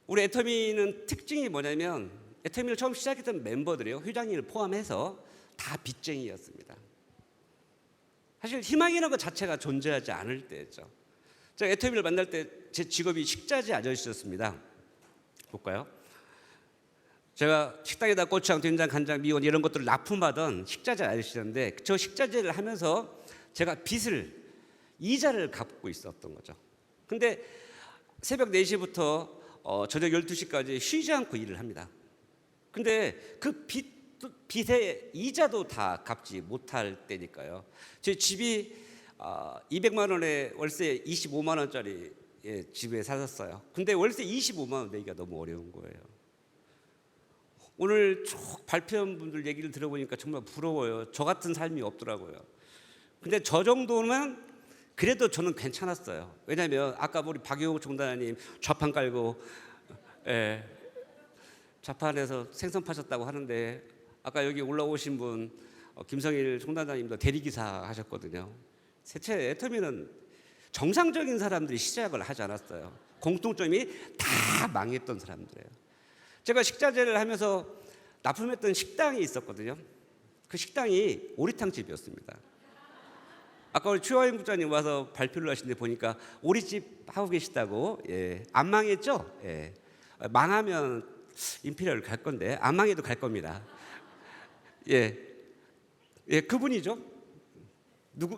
우리 애터미는 특징이 뭐냐면 애터미를 처음 시작했던 멤버들이요, 회장님을 포함해서 다 빚쟁이였습니다. 사실 희망이라는 것 자체가 존재하지 않을 때였죠. 제가 애터미를 만날 때 제 직업이 식자재 아저씨였습니다. 볼까요? 제가 식당에다 고추장, 된장, 간장, 미원 이런 것들을 납품하던 식자재 아저씨였는데 저 식자재를 하면서 제가 빚을, 이자를 갚고 있었던 거죠. 근데 새벽 4시부터 저녁 12시까지 쉬지 않고 일을 합니다. 근데 그 빚의 이자도 다 갚지 못할 때니까요. 제 집이 200만 원에 월세 25만 원짜리 집에 살았어요. 근데 월세 25만 원 내기가 너무 어려운 거예요. 오늘 쭉 발표한 분들 얘기를 들어보니까 정말 부러워요. 저 같은 삶이 없더라고요. 근데 저 정도면 그래도 저는 괜찮았어요. 왜냐하면 아까 우리 박용욱 총단장님 좌판 깔고 좌판에서 생선 파셨다고 하는데 아까 여기 올라오신 분 김성일 총단장님도 대리기사 하셨거든요. 대체 애터미는 정상적인 사람들이 시작을 하지 않았어요. 공통점이 다 망했던 사람들이에요. 제가 식자재를 하면서 납품했던 식당이 있었거든요. 그 식당이 오리탕집이었습니다. 아까 우리 최화영 국장님 와서 발표를 하시는데 보니까 오리집 하고 계시다고. 안 망했죠? 망하면 임페리얼 갈 건데 안 망해도 갈 겁니다. 그분이죠.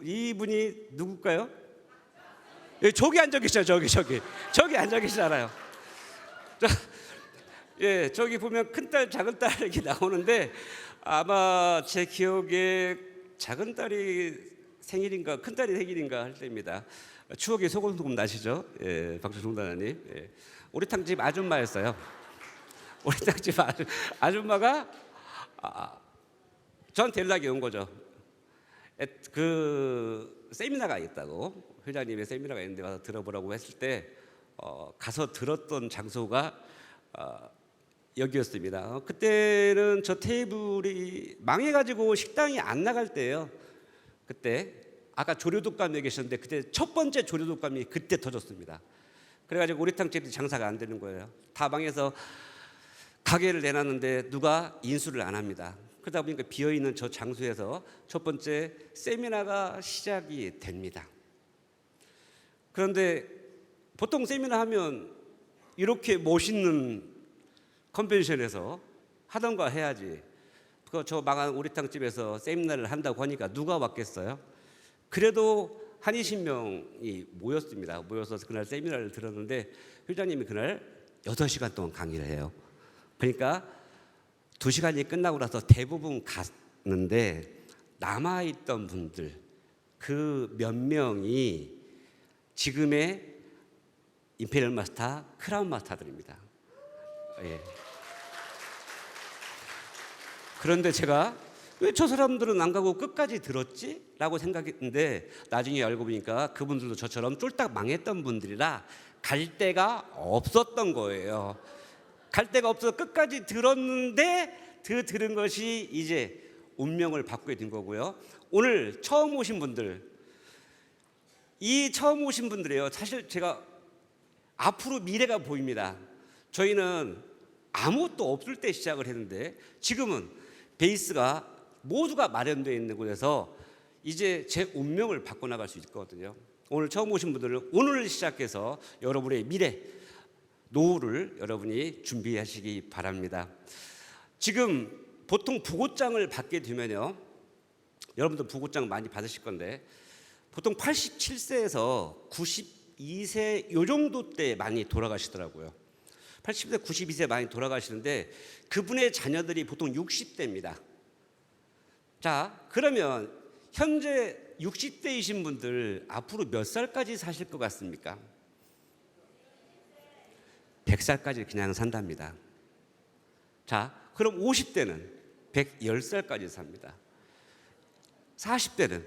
이분이 누굴까요? 저기 앉아 계시죠. 저기 앉아 계시잖아요. 저기 보면 큰딸 작은딸 이렇게 나오는데 아마 제 기억에 작은딸이 생일인가 큰딸이 생일인가 할 때입니다. 추억이 소금소금 나시죠? 박주성 단장님. 오리탕집 아줌마였어요. 오리탕집 아줌마가 저한테 연락이 온 거죠. 그 세미나가 있다고, 회장님의 세미나가 있는데 와서 들어보라고 했을 때 가서 들었던 장소가 여기였습니다. 그때는 저 테이블이 망해가지고 식당이 안 나갈 때예요. 그때 아까 조류독감에 계셨는데 그때 첫 번째 조류독감이 그때 터졌습니다. 그래가지고 오리탕집이 장사가 안 되는 거예요. 다 망해서 가게를 내놨는데 누가 인수를 안 합니다. 그러다 보니까 비어있는 저 장소에서 첫 번째 세미나가 시작이 됩니다. 그런데 보통 세미나 하면 이렇게 멋있는 컨벤션에서 하던가 해야지. 저 망한 오리탕집에서 세미나를 한다고 하니까 누가 왔겠어요? 그래도 한 20명이 모였습니다. 모여서 그날 세미나를 들었는데 회장님이 그날 8시간 동안 강의를 해요. 그러니까 2시간이 끝나고 나서 대부분 갔는데 남아있던 분들 그 몇 명이 지금의 임페리얼 마스터, 크라운 마스터들입니다. 그런데 제가 왜 저 사람들은 안 가고 끝까지 들었지? 라고 생각했는데 나중에 알고 보니까 그분들도 저처럼 쫄딱 망했던 분들이라 갈 데가 없었던 거예요. 갈 데가 없어서 끝까지 들었는데 들은 것이 이제 운명을 바꾸게 된 거고요. 오늘 처음 오신 분들, 이 처음 오신 분들이에요. 사실 제가 앞으로 미래가 보입니다. 저희는 아무것도 없을 때 시작을 했는데 지금은 베이스가 모두가 마련되어 있는 곳에서 이제 제 운명을 바꿔나갈 수 있거든요. 오늘 처음 오신 분들은 오늘 시작해서 여러분의 미래, 노후를 여러분이 준비하시기 바랍니다. 지금 보통 부고장을 받게 되면요, 여러분도 부고장 많이 받으실 건데 보통 87세에서 92세 요 정도 때 많이 돌아가시더라고요. 80세, 92세 많이 돌아가시는데 그분의 자녀들이 보통 60대입니다. 자, 그러면 현재 60대이신 분들 앞으로 몇 살까지 사실 것 같습니까? 100살까지 그냥 산답니다. 자, 그럼 50대는 110살까지 삽니다. 40대는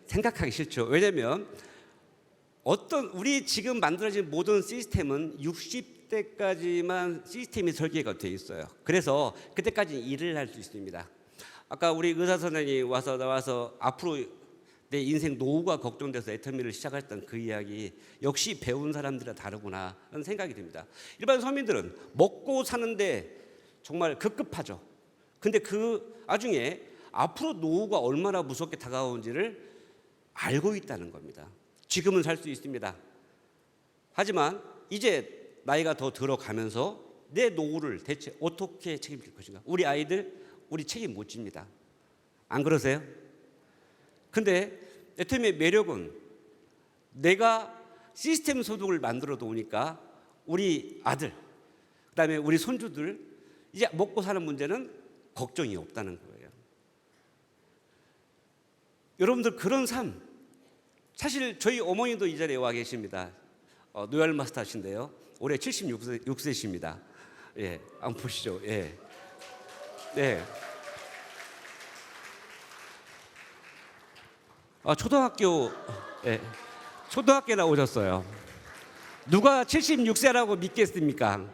생각하기 싫죠. 왜냐하면 우리 지금 만들어진 모든 시스템은 60대까지만 시스템이 설계가 되어 있어요. 그래서 그때까지 일을 할 수 있습니다. 아까 우리 의사 선생님이 나와서 앞으로 내 인생 노후가 걱정돼서 애터미를 시작했던 그 이야기, 역시 배운 사람들은 다르구나 하는 생각이 듭니다. 일반 서민들은 먹고 사는데 정말 급급하죠. 근데 그 나중에 앞으로 노후가 얼마나 무섭게 다가오는지를 알고 있다는 겁니다. 지금은 살 수 있습니다. 하지만 이제 나이가 더 들어가면서 내 노후를 대체 어떻게 책임질 것인가? 우리 아이들, 우리 책임 못 집니다. 안 그러세요? 근데 애터미의 매력은 내가 시스템 소득을 만들어 놓으니까 우리 아들, 그다음에 우리 손주들 이제 먹고 사는 문제는 걱정이 없다는 거예요. 여러분들 그런 삶, 사실 저희 어머니도 이 자리에 와 계십니다. 노열 마스터신데요. 올해 76세십니다. 예, 한번 보시죠. 예, 네. 초등학교, 예, 초등학교 나오셨어요. 누가 76세라고 믿겠습니까?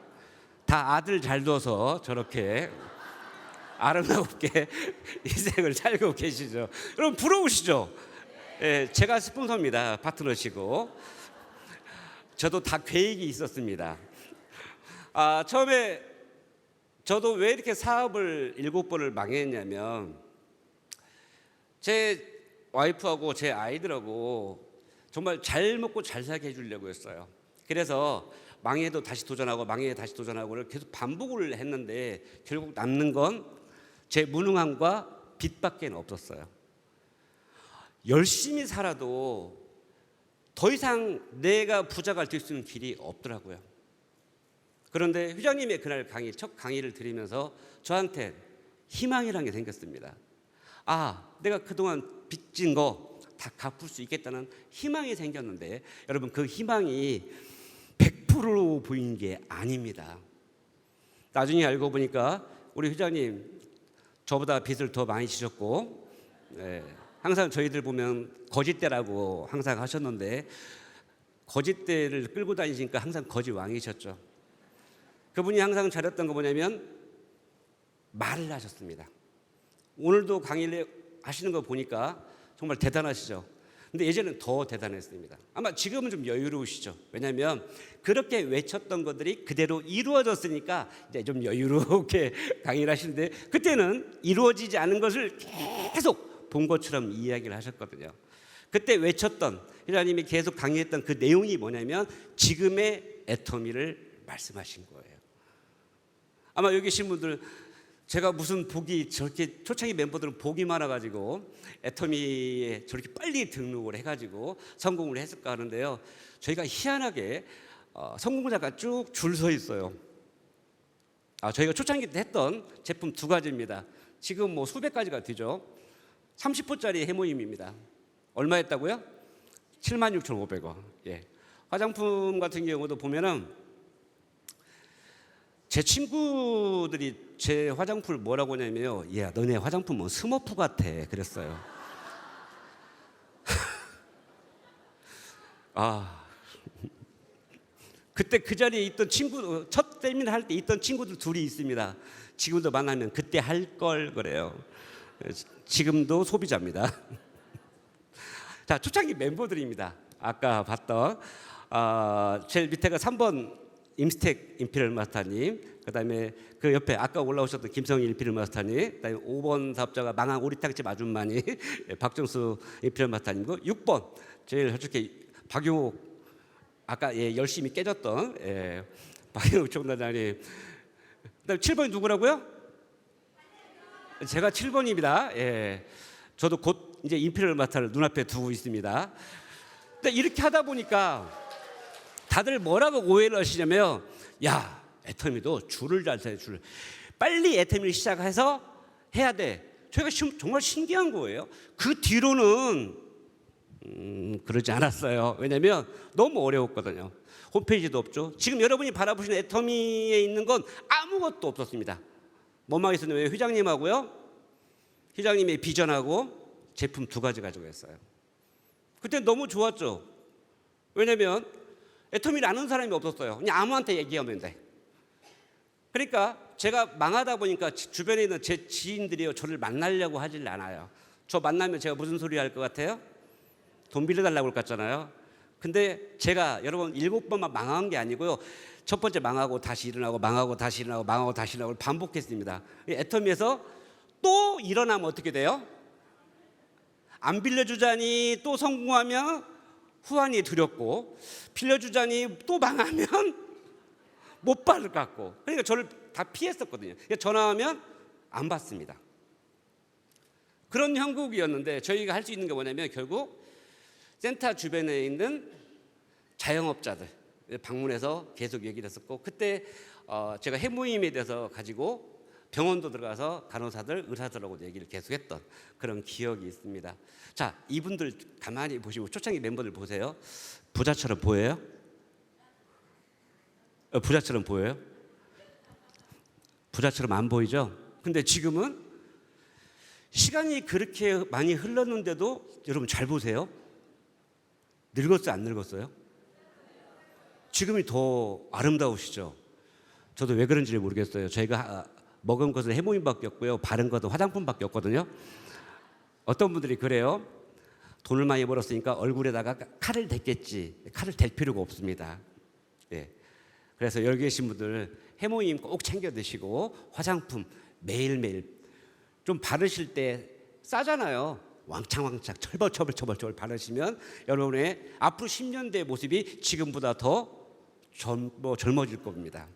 다 아들 잘 둬서 저렇게 아름답게 인생을 살고 계시죠. 여러분 부러우시죠? 예, 제가 스폰서입니다. 파트너시고. 저도 다 계획이 있었습니다. 처음에 저도 왜 이렇게 사업을 7번을 망했냐면 제 와이프하고 제 아이들하고 정말 잘 먹고 잘 살게 해주려고 했어요. 그래서 망해도 다시 도전하고 망해 다시 도전하고를 계속 반복을 했는데 결국 남는 건 제 무능함과 빚밖에 없었어요. 열심히 살아도 더 이상 내가 부자가 될 수 있는 길이 없더라고요. 그런데 회장님의 그날 첫 강의를 들으면서 저한테 희망이라는 게 생겼습니다. 내가 그동안 빚진 거 다 갚을 수 있겠다는 희망이 생겼는데, 여러분 그 희망이 100% 보이는 게 아닙니다. 나중에 알고 보니까 우리 회장님 저보다 빚을 더 많이 지셨고, 항상 저희들 보면 거짓대라고 항상 하셨는데 거짓대를 끌고 다니시니까 항상 거짓왕이셨죠. 그분이 항상 잘했던 거 뭐냐면 말을 하셨습니다. 오늘도 강의를 하시는 거 보니까 정말 대단하시죠. 근데 예전에는 더 대단했습니다. 아마 지금은 좀 여유로우시죠. 왜냐하면 그렇게 외쳤던 것들이 그대로 이루어졌으니까 이제 좀 여유롭게 강의를 하시는데, 그때는 이루어지지 않은 것을 계속 본 것처럼 이야기를 하셨거든요. 그때 외쳤던, 회장님이 계속 강의했던 그 내용이 뭐냐면 지금의 애터미를 말씀하신 거예요. 아마 여기 계신 분들, 제가 무슨 복이, 저렇게 초창기 멤버들은 복이 많아가지고 애터미에 저렇게 빨리 등록을 해가지고 성공을 했을까 하는데요. 저희가 희한하게 성공자가 쭉 줄 서 있어요. 저희가 초창기 때 했던 제품 2가지입니다. 지금 뭐 수백 가지가 되죠. 30호짜리 해모임입니다. 얼마 했다고요? 76,500원. 예. 화장품 같은 경우도 보면은 제 친구들이 제 화장품을 뭐라고 하냐면요, 야 너네 화장품은 스머프 같아 그랬어요. 그때 그 자리에 있던 친구, 첫 세미나 할 때 있던 친구들 둘이 있습니다. 지금도 만나면 그때 할 걸 그래요. 지금도 소비자입니다. 자, 초창기 멤버들입니다. 아까 봤던 제일 밑에가 3번 임스텍 임피리얼 마스터님, 그다음에 그 옆에 아까 올라오셨던 김성일 임피리얼 마스터님, 그다음에 5번 사업자가 망한 오리탕집 아줌마니 박정수 임피리얼 마스터님이고, 6번 제일 저렇게 박용욱, 아까 열심히 깨졌던 박용욱 총단장님, 그다음에 7번이 누구라고요? 제가 7번입니다. 저도 곧 이제 임피리얼 마스터를 눈앞에 두고 있습니다. 근데 이렇게 하다 보니까 다들 뭐라고 오해를 하시냐면, 야 애터미도 줄을 잘 서야 줄, 빨리 애터미를 시작해서 해야 돼. 저희가 정말 신기한 거예요. 그 뒤로는 그러지 않았어요. 왜냐하면 너무 어려웠거든요. 홈페이지도 없죠. 지금 여러분이 바라보시는 애터미에 있는 건 아무것도 없었습니다. 뭐만 있었냐면 회장님하고요, 회장님의 비전하고 제품 2가지 가지고 했어요. 그때 너무 좋았죠. 왜냐하면 애터미를 아는 사람이 없었어요. 그냥 아무한테 얘기하면 돼. 그러니까 제가 망하다 보니까 주변에 있는 제 지인들이요, 저를 만나려고 하질 않아요. 저 만나면 제가 무슨 소리 할 것 같아요? 돈 빌려달라고 할 것 같잖아요. 근데 제가 여러분 7번만 망한 게 아니고요. 첫 번째 망하고 다시 일어나고 망하고 다시 일어나고 망하고 다시 일어나고 반복했습니다. 애터미에서 또 일어나면 어떻게 돼요? 안 빌려주자니 또 성공하면 후환이 두렵고, 빌려주자니 또 망하면 못 받을 것 같고, 그러니까 저를 다 피했었거든요. 그러니까 전화하면 안 받습니다. 그런 형국이었는데 저희가 할 수 있는 게 뭐냐면 결국 센터 주변에 있는 자영업자들 방문해서 계속 얘기를 했었고, 그때 제가 해모임에 대해서 가지고 병원도 들어가서 간호사들, 의사들하고 얘기를 계속했던 그런 기억이 있습니다. 자, 이분들 가만히 보시고 초창기 멤버들 보세요. 부자처럼 보여요? 부자처럼 보여요? 부자처럼 안 보이죠? 근데 지금은 시간이 그렇게 많이 흘렀는데도 여러분 잘 보세요. 늙었어요, 안 늙었어요? 지금이 더 아름다우시죠? 저도 왜 그런지 모르겠어요. 저희가 먹은 것은 해모임밖에 없고요, 바른 것은 화장품밖에 없거든요. 어떤 분들이 그래요. 돈을 많이 벌었으니까 얼굴에다가 칼을 댔겠지. 칼을 댈 필요가 없습니다. 예. 그래서 여기 계신 분들 해모임 꼭 챙겨 드시고, 화장품 매일매일 좀 바르실 때 싸잖아요. 왕창왕창 철벌 바르시면 여러분의 앞으로 10년대의 모습이 지금보다 더 젊어질 겁니다.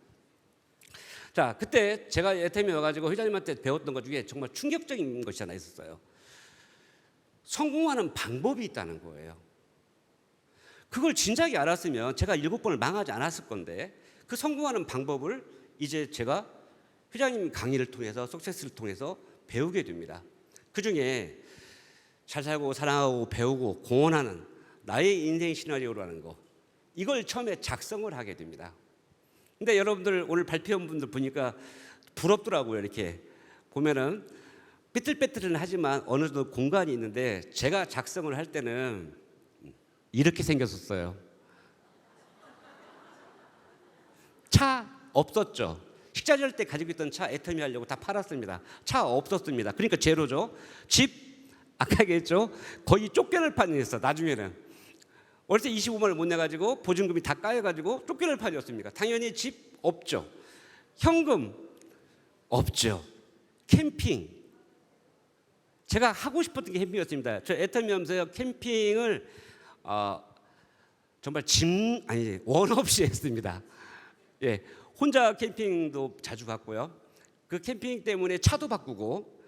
자, 그때 제가 애터미에 와가지고 회장님한테 배웠던 것 중에 정말 충격적인 것이 하나 있었어요. 성공하는 방법이 있다는 거예요. 그걸 진작에 알았으면 제가 7번을 망하지 않았을 건데, 그 성공하는 방법을 이제 제가 회장님 강의를 통해서, 석세스를 통해서 배우게 됩니다. 그 중에 잘 살고 사랑하고 배우고 공헌하는 나의 인생 시나리오라는 거, 이걸 처음에 작성을 하게 됩니다. 근데 여러분들 오늘 발표한 분들 보니까 부럽더라고요. 이렇게 보면은 삐뚤빼뚤은 하지만 어느 정도 공간이 있는데, 제가 작성을 할 때는 이렇게 생겼었어요. 차 없었죠. 식자재 때 가지고 있던 차 애터미 하려고 다 팔았습니다. 차 없었습니다. 그러니까 제로죠. 집 아까 얘기했죠. 거의 쫓겨날 판이었어. 나중에는 월세 25만 원을 못 내가지고 보증금이 다 까여가지고 쫓겨날 판이었습니다. 당연히 집 없죠. 현금 없죠. 캠핑, 제가 하고 싶었던 게 캠핑이었습니다. 저 애터미 하면서 캠핑을 정말 원 없이 했습니다. 예, 혼자 캠핑도 자주 갔고요. 그 캠핑 때문에 차도 바꾸고,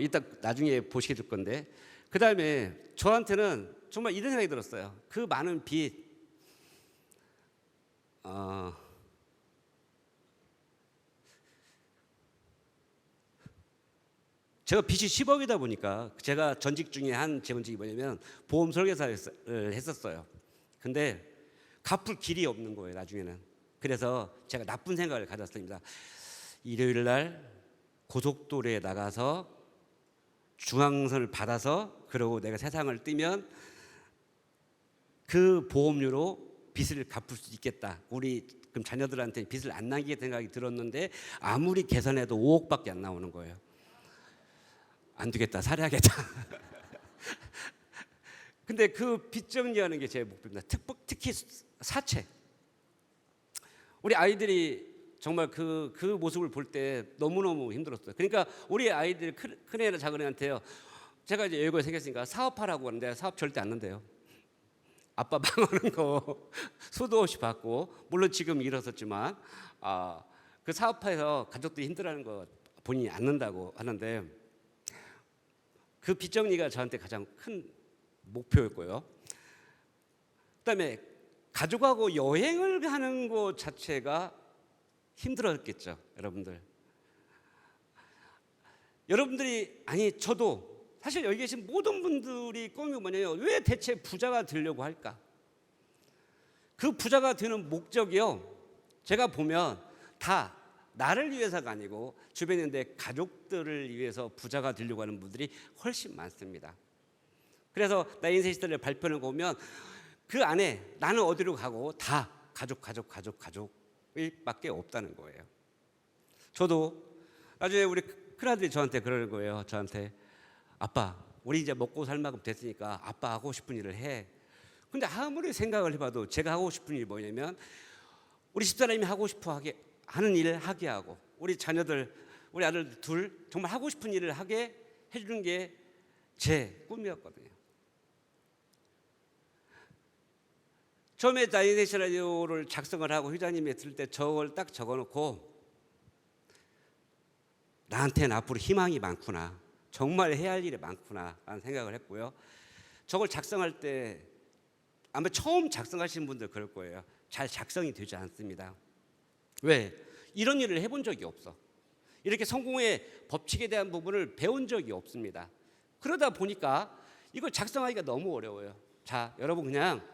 이따 나중에 보시게 될 건데, 그 다음에 저한테는 정말 이런 생각이 들었어요. 그 많은 빚, 제가 빚이 10억이다 보니까, 제가 전직 중에 한 재원직이 뭐냐면 보험 설계사를 했었어요. 근데 갚을 길이 없는 거예요, 나중에는. 그래서 제가 나쁜 생각을 가졌습니다. 일요일 날 고속도로에 나가서 중앙선을 받아서, 그러고 내가 세상을 뜨면 그 보험료로 빚을 갚을 수 있겠다. 우리 그럼 자녀들한테 빚을 안 남기게 생각이 들었는데, 아무리 계산해도 5억밖에 안 나오는 거예요. 안 되겠다, 살아야겠다. 근데 그 빚 정리하는 게 제 목표입니다. 특히 사채. 우리 아이들이 정말 그 모습을 볼 때 너무너무 힘들었어요. 그러니까 우리 아이들, 큰 애나 작은 애한테요, 제가 이제 여유가 생겼으니까 사업하라고 하는데 사업 절대 안 한대요. 아빠 망하는 거 수도 없이 받고, 물론 지금 일었었지만 그 사업해서 가족들이 힘들어하는 거 본인이 않는다고 하는데, 그 빚 정리가 저한테 가장 큰 목표였고요. 그다음에 가족하고 여행을 가는 것 자체가 힘들었겠죠, 여러분들. 여러분들이, 아니 저도 사실 여기 계신 모든 분들이 꿈이 뭐냐면, 왜 대체 부자가 되려고 할까? 그 부자가 되는 목적이요, 제가 보면 다 나를 위해서가 아니고 주변에 있는 내 가족들을 위해서 부자가 되려고 하는 분들이 훨씬 많습니다. 그래서 나 인생 시대를 발표를 보면 그 안에 나는 어디로 가고 다 가족일 밖에 없다는 거예요. 저도 나중에 우리 큰아들이 저한테 그러는 거예요. 저한테, 아빠 우리 이제 먹고 살 만큼 됐으니까 아빠 하고 싶은 일을 해. 근데 아무리 생각을 해봐도 제가 하고 싶은 일이 뭐냐면 우리 집사람이 하고 싶어 하는 일을 하게 하고 우리 자녀들, 우리 아들 둘 정말 하고 싶은 일을 하게 해주는 게 제 꿈이었거든요. 처음에 다이내시 라디오를 작성을 하고 회장님이 들을 때 저걸 딱 적어놓고 나한테는 앞으로 희망이 많구나, 정말 해야 할 일이 많구나 라는 생각을 했고요. 저걸 작성할 때 아마 처음 작성하시는 분들 그럴 거예요. 잘 작성이 되지 않습니다. 왜? 이런 일을 해본 적이 없어. 이렇게 성공의 법칙에 대한 부분을 배운 적이 없습니다. 그러다 보니까 이걸 작성하기가 너무 어려워요. 자, 여러분 그냥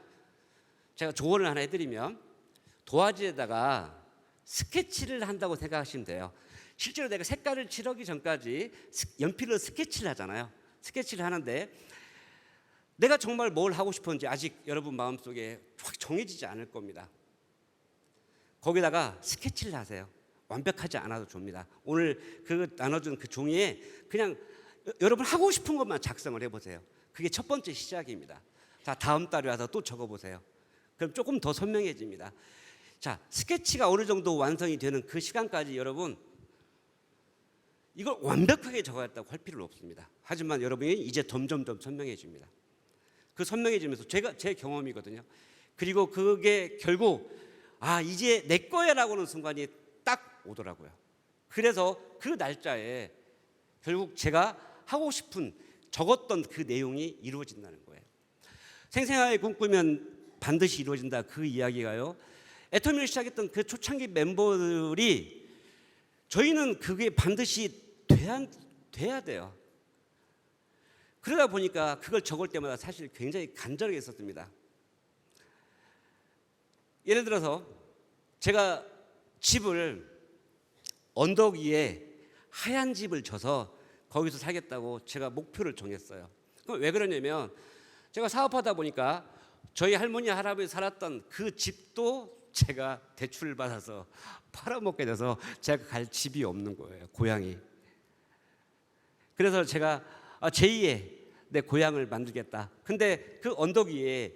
제가 조언을 하나 해드리면 도화지에다가 스케치를 한다고 생각하시면 돼요. 실제로 내가 색깔을 칠하기 전까지 연필로 스케치를 하잖아요. 스케치를 하는데 내가 정말 뭘 하고 싶었는지 아직 여러분 마음속에 확 정해지지 않을 겁니다. 거기다가 스케치를 하세요. 완벽하지 않아도 줍니다. 오늘 그 나눠준 그 종이에 그냥 여러분 하고 싶은 것만 작성을 해보세요. 그게 첫 번째 시작입니다. 자, 다음 달에 와서 또 적어보세요. 그럼 조금 더 선명해집니다. 자, 스케치가 어느 정도 완성이 되는 그 시간까지 여러분 이걸 완벽하게 적어야겠다고 할 필요는 없습니다. 하지만 여러분이 이제 점점점 선명해집니다. 그 선명해지면서 제 경험이거든요. 그리고 그게 결국 이제 내 거야라고 하는 순간이 딱 오더라고요. 그래서 그 날짜에 결국 제가 하고 싶은 적었던 그 내용이 이루어진다는 거예요. 생생하게 꿈꾸면 반드시 이루어진다, 그 이야기가요. 애터미를 시작했던 그 초창기 멤버들이 저희는 그게 반드시 돼야 돼요. 그러다 보니까 그걸 적을 때마다 사실 굉장히 간절하게 있었습니다. 예를 들어서 제가 집을 언덕 위에 하얀 집을 져서 거기서 살겠다고 제가 목표를 정했어요. 그럼 왜 그러냐면 제가 사업하다 보니까 저희 할머니 할아버지 살았던 그 집도 제가 대출을 받아서 팔아먹게 돼서 제가 갈 집이 없는 거예요, 고향이. 그래서 제가 제2의 내 고향을 만들겠다. 근데 그 언덕 위에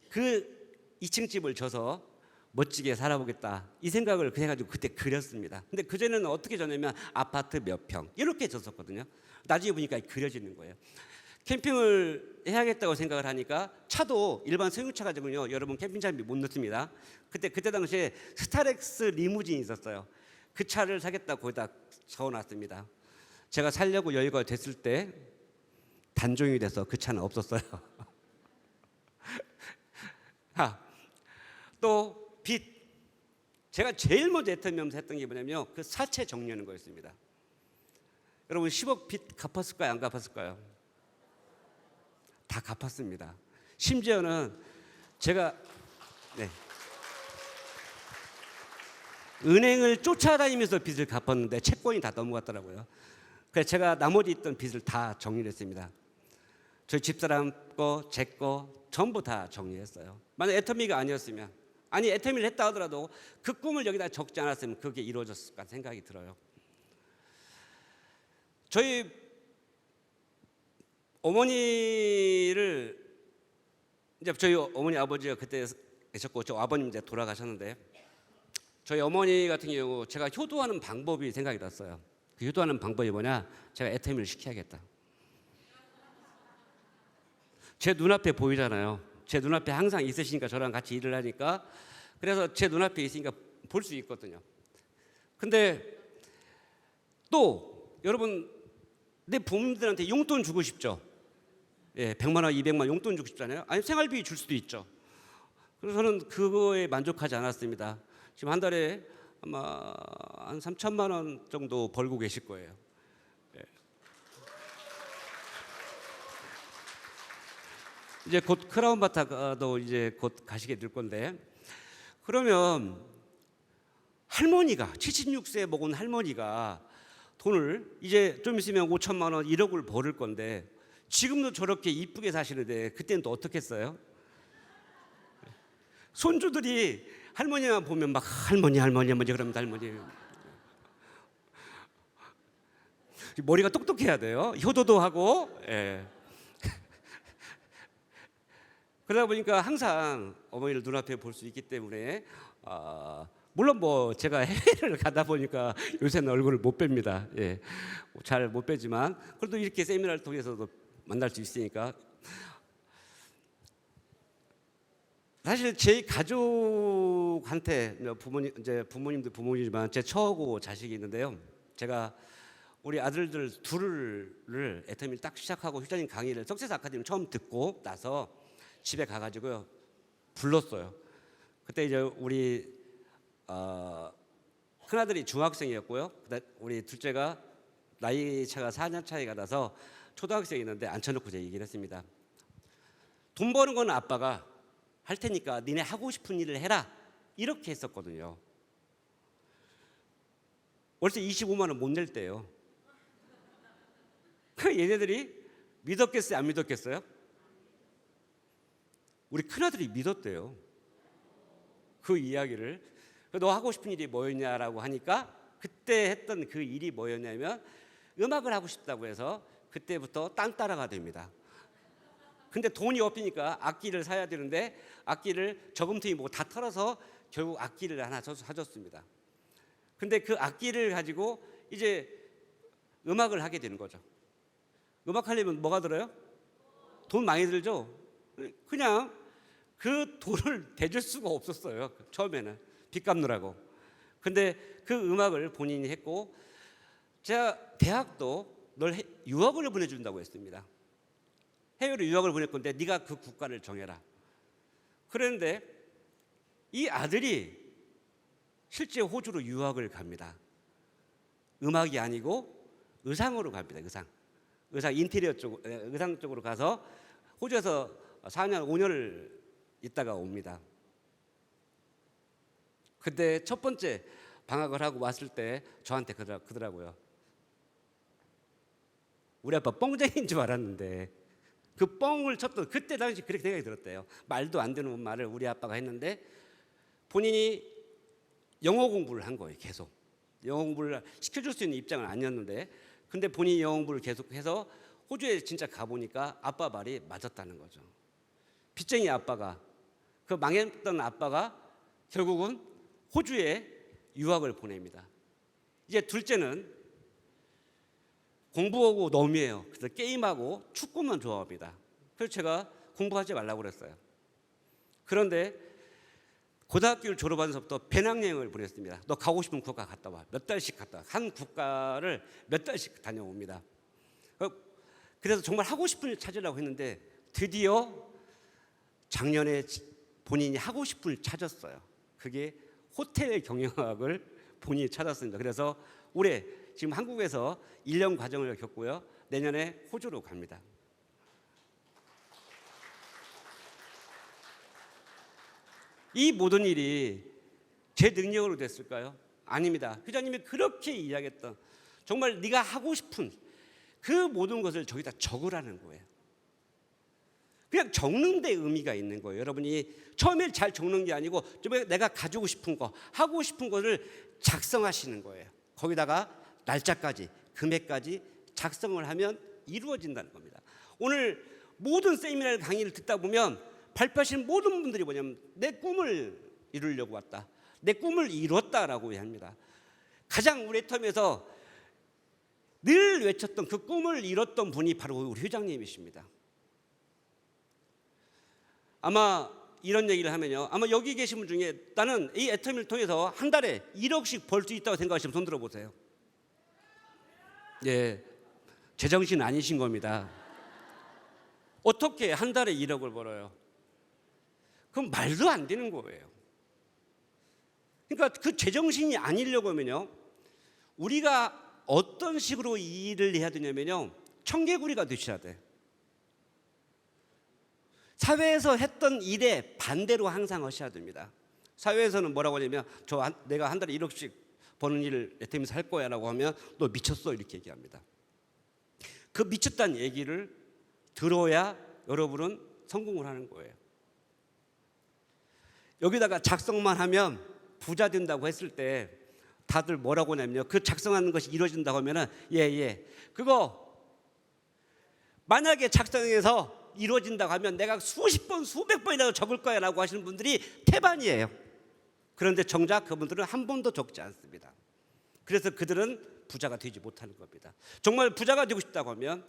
그 2층 집을 져서 멋지게 살아보겠다, 이 생각을 해가지고 그때 그렸습니다. 근데 그전에는 어떻게 졌냐면 아파트 몇 평 이렇게 졌었거든요. 나중에 보니까 그려지는 거예요. 캠핑을 해야겠다고 생각을 하니까 차도 일반 승용차 가지고요, 여러분 캠핑 장비 못 넣습니다. 그때 당시에 스타렉스 리무진이 있었어요. 그 차를 사겠다고 거기다 적어놨습니다. 제가 살려고 여유가 됐을 때 단종이 돼서 그 차는 없었어요. 또 빚, 제가 제일 먼저 애터미하면서 했던 게 뭐냐면 그 사채 정리하는 거였습니다. 여러분 10억 빚 갚았을까요, 안 갚았을까요? 다 갚았습니다. 심지어는 제가 은행을 쫓아다니면서 빚을 갚았는데 채권이 다 넘어갔더라고요. 그래서 제가 나머지 있던 빚을 다 정리를 했습니다. 저희 집사람 거, 제 거 전부 다 정리했어요. 만약 애터미가 아니었으면, 아니 애터미를 했다 하더라도 그 꿈을 여기다 적지 않았으면 그게 이루어졌을까 생각이 들어요. 저희 어머니를 이제 저희 어머니 아버지가 그때 계셨고 저 아버님 이제 돌아가셨는데, 저희 어머니 같은 경우 제가 효도하는 방법이 생각이 났어요. 그 효도하는 방법이 뭐냐? 제가 애터미를 시켜야겠다. 제 눈앞에 보이잖아요. 제 눈앞에 항상 있으시니까, 저랑 같이 일을 하니까. 그래서 제 눈앞에 있으니까 볼 수 있거든요. 근데 또 여러분, 내 부모님들한테 용돈 주고 싶죠. 100만 원, 200만 원 용돈 주고 싶잖아요. 아니 생활비 줄 수도 있죠. 그래서 저는 그거에 만족하지 않았습니다. 지금 한 달에 아마 한 3천만 원 정도 벌고 계실 거예요. 이제 곧 크라운바타도 이제 곧 가시게 될 건데, 그러면 할머니가 76세 먹은 할머니가 돈을 이제 좀 있으면 5천만 원, 1억을 벌을 건데 지금도 저렇게 이쁘게 사시는데 그때는 또 어떻겠어요? 손주들이 할머니만 보면 막 할머니 그러면 할머니. 머리가 똑똑해야 돼요. 효도도 하고. 예. 그러다 보니까 항상 어머니를 눈앞에 볼 수 있기 때문에 물론 뭐 제가 해외를 가다 보니까 요새는 얼굴을 못 뺍니다. 예. 잘 못 빼지만 그래도 이렇게 세미나를 통해서도 만날 수 있으니까 사실 제 가족한테 부모님도 부모님이지만 제 처하고 자식이 있는데요. 제가 우리 아들들 둘을 애터미를 딱 시작하고 휴자님 강의를 석세스 아카데미 처음 듣고 나서 집에 가가지고요 불렀어요. 그때 이제 우리 큰아들이 중학생이었고요. 우리 둘째가 나이 차가 4년 차이가 나서 초등학생이었는데 앉혀놓고 제 얘기를 했습니다. 돈 버는 건 아빠가 할 테니까 니네 하고 싶은 일을 해라 이렇게 했었거든요. 월세 25만 원 못 낼 때요. 얘네들이 믿었겠어요? 안 믿었겠어요? 우리 큰아들이 믿었대요. 그 이야기를. 너 하고 싶은 일이 뭐였냐라고 하니까 그때 했던 그 일이 뭐였냐면 음악을 하고 싶다고 해서 그때부터 딴따라가 됩니다. 근데 돈이 없으니까 악기를 사야 되는데 악기를 저금통이 뭐 다 털어서 결국 악기를 하나 사줬습니다. 근데 그 악기를 가지고 이제 음악을 하게 되는 거죠. 음악 하려면 뭐가 들어요? 돈 많이 들죠? 그냥 그 돈을 대줄 수가 없었어요. 처음에는 빚 갚느라고. 근데 그 음악을 본인이 했고 제가 대학도 널 유학을 보내준다고 했습니다. 해외로 유학을 보낼 건데 네가 그 국가를 정해라. 그런데 이 아들이 실제 호주로 유학을 갑니다. 음악이 아니고 의상으로 갑니다. 의상 인테리어 쪽, 의상 쪽으로 가서 호주에서 4년, 5년을 있다가 옵니다. 그때 첫 번째 방학을 하고 왔을 때 저한테 그러더라고요. 우리 아빠 뻥쟁이인 줄 알았는데 그 뻥을 쳤던 그때 당시 그렇게 생각이 들었대요. 말도 안 되는 말을 우리 아빠가 했는데 본인이 영어 공부를 한 거예요. 계속 영어 공부를 시켜줄 수 있는 입장은 아니었는데 근데 본인이 영어 공부를 계속해서 호주에 진짜 가보니까 아빠 말이 맞았다는 거죠. 빚쟁이 아빠가 그 망했던 아빠가 결국은 호주에 유학을 보냅니다. 이제 둘째는 공부하고 놈이에요. 그래서 게임하고 축구만 좋아합니다. 그래서 제가 공부하지 말라고 그랬어요. 그런데 고등학교를 졸업하면서부터 배낭여행을 보냈습니다. 너 가고 싶은 국가 갔다 와. 몇 달씩 갔다 와. 한 국가를 몇 달씩 다녀옵니다. 그래서 정말 하고 싶은 일 찾으려고 했는데 드디어 작년에 본인이 하고 싶은 일 찾았어요. 그게 호텔 경영학을 본인이 찾았습니다. 그래서 올해 지금 한국에서 1년 과정을 겪고요. 내년에 호주로 갑니다. 이 모든 일이 제 능력으로 됐을까요? 아닙니다. 회장님이 그렇게 이야기했던 정말 네가 하고 싶은 그 모든 것을 저기다 적으라는 거예요. 그냥 적는 데 의미가 있는 거예요. 여러분이 처음에 잘 적는 게 아니고 내가 가지고 싶은 거, 하고 싶은 것을 작성하시는 거예요. 거기다가 날짜까지, 금액까지 작성을 하면 이루어진다는 겁니다. 오늘 모든 세미나를 강의를 듣다 보면 발표하시는 모든 분들이 뭐냐면 내 꿈을 이루려고 왔다. 내 꿈을 이뤘다라고 합니다. 가장 우리 텀에서 늘 외쳤던 그 꿈을 이뤘던 분이 바로 우리 회장님이십니다. 아마 이런 얘기를 하면요. 아마 여기 계신 분 중에 나는 이 애터미를 통해서 한 달에 1억씩 벌 수 있다고 생각하시면 손 들어보세요. 예, 제정신 아니신 겁니다. 어떻게 한 달에 1억을 벌어요? 그럼 말도 안 되는 거예요. 그러니까 그 제정신이 아니려고 하면요. 우리가 어떤 식으로 이 일을 해야 되냐면요. 청개구리가 되셔야 돼. 사회에서 했던 일에 반대로 항상 하셔야 됩니다. 사회에서는 뭐라고 하냐면 내가 한 달에 1억씩 버는 일을 애터미에서 할 거야 라고 하면 너 미쳤어 이렇게 얘기합니다. 그 미쳤다는 얘기를 들어야 여러분은 성공을 하는 거예요. 여기다가 작성만 하면 부자 된다고 했을 때 다들 뭐라고 하냐면요, 그 작성하는 것이 이루어진다고 하면은 예, 그거 만약에 작성해서 이루어진다고 하면 내가 수십 번 수백 번이라도 적을 거야 라고 하시는 분들이 태반이에요. 그런데 정작 그분들은 한 번도 적지 않습니다. 그래서 그들은 부자가 되지 못하는 겁니다. 정말 부자가 되고 싶다고 하면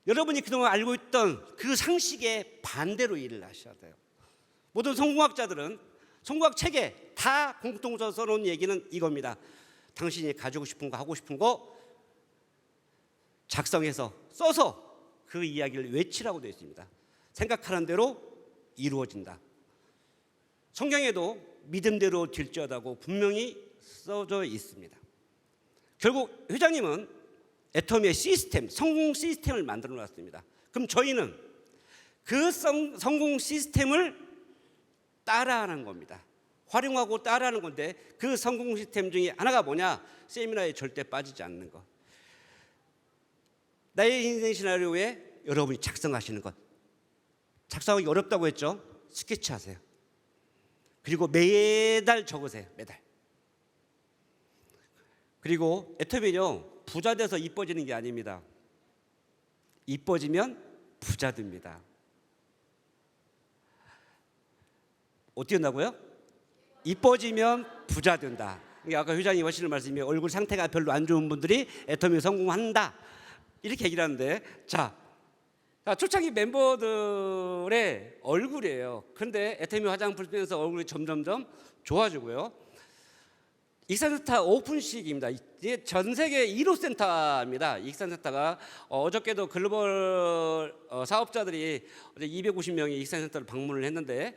여러분이 그동안 알고 있던 그 상식의 반대로 일을 하셔야 돼요. 모든 성공학자들은 성공학 책에 다 공통적으로 써놓은 얘기는 이겁니다. 당신이 가지고 싶은 거, 하고 싶은 거 작성해서 써서 그 이야기를 외치라고 되어 있습니다. 생각하는 대로 이루어진다. 성경에도 믿음대로 될지어다고 분명히 써져 있습니다. 결국 회장님은 애터미의 시스템, 성공 시스템을 만들어 놨습니다. 그럼 저희는 그 성공 시스템을 따라하는 겁니다. 활용하고 따라하는 건데 그 성공 시스템 중에 하나가 뭐냐? 세미나에 절대 빠지지 않는 것. 나의 인생 시나리오에 여러분이 작성하시는 것. 작성하기 어렵다고 했죠? 스케치하세요. 그리고 매달 적으세요. 매달. 그리고 애터미는요, 부자 돼서 이뻐지는 게 아닙니다. 이뻐지면 부자 됩니다. 어떻게 된다고요? 이뻐지면 부자 된다. 아까 회장님 하시는 말씀이 얼굴 상태가 별로 안 좋은 분들이 애터미 성공한다, 이렇게 얘기를 하는데, 자, 초창기 멤버들의 얼굴이에요. 그런데 애터미 화장품 쓰면서 얼굴이 점점점 좋아지고요. 익산센터 오픈식입니다. 이게 전 세계 1호 센터입니다. 익산센터가 어저께도 글로벌 사업자들이 250명이 익산센터를 방문을 했는데,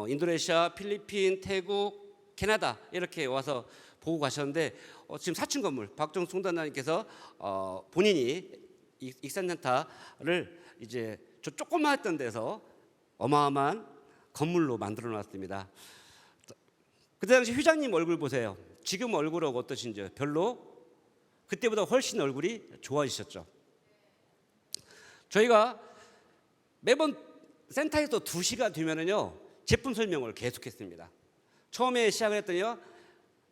인도네시아, 필리핀, 태국, 캐나다 이렇게 와서 보고 가셨는데, 지금 4층 건물 박정수 총단장님께서 본인이 익산센터를 이제 저 조그마했던 데서 어마어마한 건물로 만들어 놨습니다. 그때 당시 회장님 얼굴 보세요. 지금 얼굴하고 어떠신지요? 별로 그때보다 훨씬 얼굴이 좋아지셨죠. 저희가 매번 센터에서 2시가 되면은요, 제품 설명을 계속했습니다. 처음에 시작을 했더니요,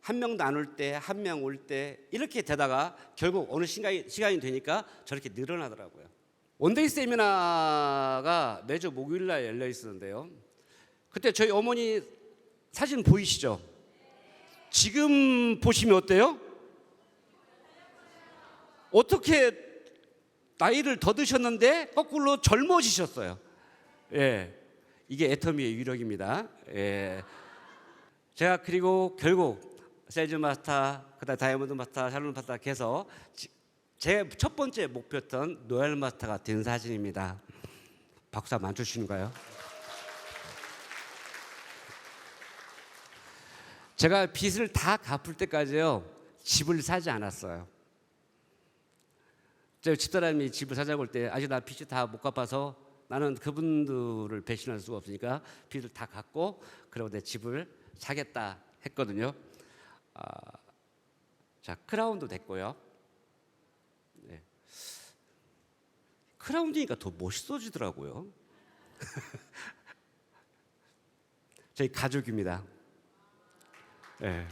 한 명도 안 올 때, 한 명 올 때 이렇게 되다가 결국 어느 시간이 되니까 저렇게 늘어나더라고요. 원데이 세미나가 매주 목요일 날 열려 있었는데요. 그때 저희 어머니 사진 보이시죠? 지금 보시면 어때요? 어떻게 나이를 더 드셨는데 거꾸로 젊어지셨어요. 예, 이게 애터미의 위력입니다. 예. 제가 그리고 결국 셀즈 마스터, 그다음 다이아몬드 마스터, 샬롬 마스터 해서 제 첫 번째 목표였던 노엘 마스터가 된 사진입니다. 박수 한번 안 주시는가요? 제가 빚을 다 갚을 때까지요, 집을 사지 않았어요. 제 집사람이 집을 사자고 할 때 아직 나 빚이 다 못 갚아서 나는 그분들을 배신할 수가 없으니까 빚을 다 갚고 그러고 내 집을 사겠다 했거든요. 자, 크라운도 됐고요. 네. 크라운이니까 더 멋있어지더라고요. 저희 가족입니다. 네.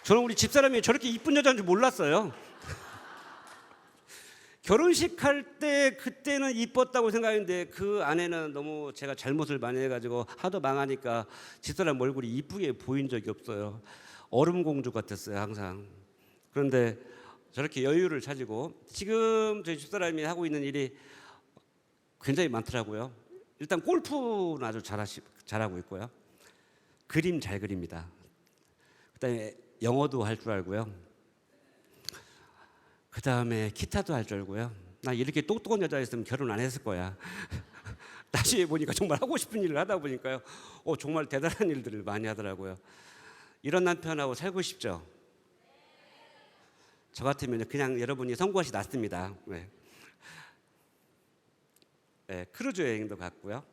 저는 우리 집사람이 저렇게 이쁜 여자인 줄 몰랐어요. 결혼식 할 때 그때는 이뻤다고 생각했는데 그 안에는 너무 제가 잘못을 많이 해가지고 하도 망하니까 집사람 얼굴이 이쁘게 보인 적이 없어요. 얼음공주 같았어요, 항상. 그런데 저렇게 여유를 찾고 지금 저희 집사람이 하고 있는 일이 굉장히 많더라고요. 일단 골프는 아주 잘하고 있고요. 그림 잘 그립니다. 그다음에 영어도 할 줄 알고요. 그다음에 기타도 할 줄 알고요. 나 이렇게 똑똑한 여자였으면 결혼 안 했을 거야. 나중에 보니까 정말 하고 싶은 일을 하다 보니까요, 정말 대단한 일들을 많이 하더라고요. 이런 남편하고 살고 싶죠? 저 같으면 그냥 여러분이 선고하시 낫습니다. 네. 네, 크루즈 여행도 갔고요.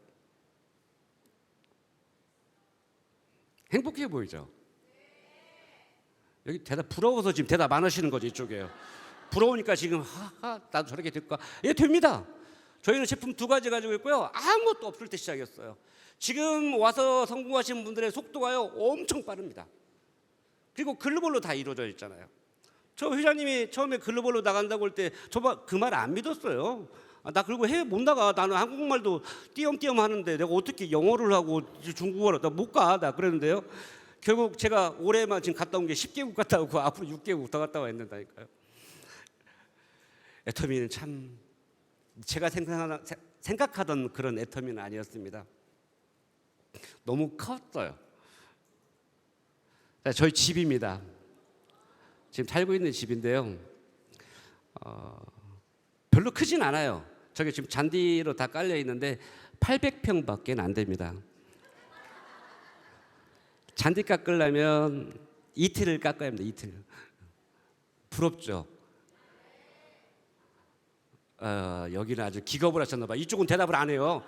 행복해 보이죠? 여기 대답 부러워서 지금 대답 안 하시는 거죠, 이쪽에요. 부러우니까 지금 나도 저렇게 될까? 예, 됩니다. 저희는 제품 2가지 가지고 있고요. 아무것도 없을 때 시작했어요. 지금 와서 성공하신 분들의 속도가요 엄청 빠릅니다. 그리고 글로벌로 다 이루어져 있잖아요. 저 회장님이 처음에 글로벌로 나간다고 할 때 저 그 말 안 믿었어요. 나 그리고 해외 못 나가. 나는 한국말도 띄엄띄엄 하는데 내가 어떻게 영어를 하고 중국어를 나 못 가. 나 그랬는데요. 결국 제가 올해만 지금 갔다 온 게 10개국 갔다 오고 앞으로 6개국 더 갔다 와야 된다니까요. 애터미는 참 제가 생각하던 그런 애터미는 아니었습니다. 너무 컸어요. 저희 집입니다. 지금 살고 있는 집인데요. 별로 크진 않아요. 저기 지금 잔디로 다 깔려 있는데 800평밖에 안 됩니다. 잔디 깎으려면 이틀을 깎아야 합니다. 이틀. 부럽죠? 여기는 아주 기겁을 하셨나 봐. 이쪽은 대답을 안 해요.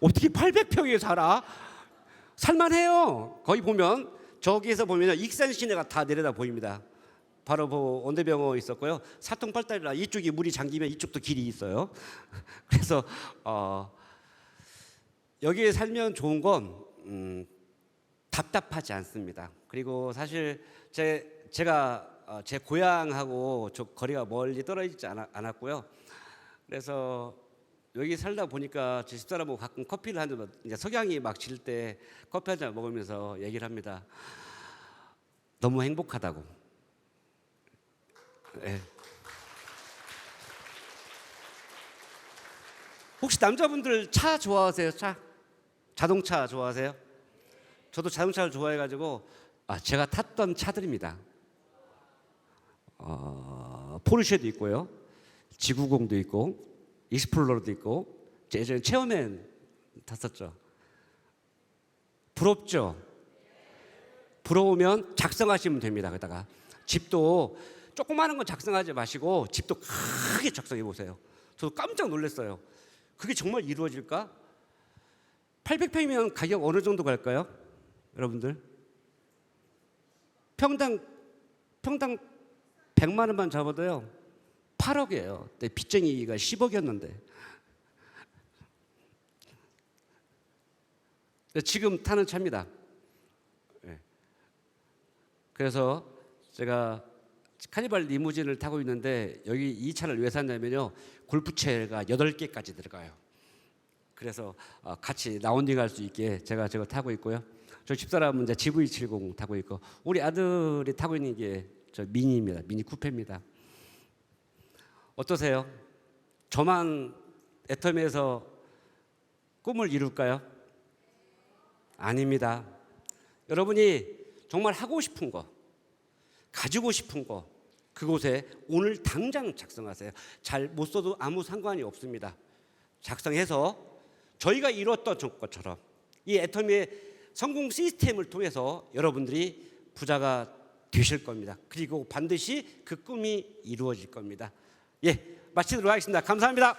어떻게 800평에 살아? 살만해요. 거기 보면 저기에서 보면 익산 시내가 다 내려다 보입니다. 바로 원대병원 있었고요. 사통팔달이라 이쪽이 물이 잠기면 이쪽도 길이 있어요. 그래서 여기에 살면 좋은 건 답답하지 않습니다. 그리고 사실 제가 제 고향하고 저 거리가 멀리 떨어지지 않았고요. 그래서 여기 살다 보니까 제 집사람하고 가끔 커피를 한 잔, 이제 석양이 막 질 때 커피 한 잔 먹으면서 얘기를 합니다. 너무 행복하다고. 네. 혹시 남자분들 차 좋아하세요? 차? 자동차 좋아하세요? 저도 자동차를 좋아해가지고 제가 탔던 차들입니다. 포르쉐도 있고요, G90도 있고, 익스플로러도 있고, 예전에 체어맨 탔었죠. 부럽죠? 부러우면 작성하시면 됩니다. 그러다가 집도 조그마한 건 작성하지 마시고 집도 크게 작성해 보세요. 저도 깜짝 놀랐어요. 그게 정말 이루어질까? 800평이면 가격 어느 정도 갈까요? 여러분들? 평당 100만 원만 잡아도요 8억이에요. 그때 빚쟁이가 10억이었는데. 지금 타는 차입니다. 그래서 제가 카니발 리무진을 타고 있는데 여기 이 차를 왜 샀냐면요, 골프채가 8개까지 들어가요. 그래서 같이 라운딩 할 수 있게 제가 저거 타고 있고요. 저 집사람은 이제 GV70 타고 있고, 우리 아들이 타고 있는 게 저 미니입니다. 미니 쿠페입니다. 어떠세요? 저만 애터미에서 꿈을 이룰까요? 아닙니다. 여러분이 정말 하고 싶은 거, 가지고 싶은 거, 그곳에 오늘 당장 작성하세요. 잘 못 써도 아무 상관이 없습니다. 작성해서 저희가 이뤘던 것처럼 이 애터미의 성공 시스템을 통해서 여러분들이 부자가 되실 겁니다. 그리고 반드시 그 꿈이 이루어질 겁니다. 마치도록 하겠습니다. 감사합니다.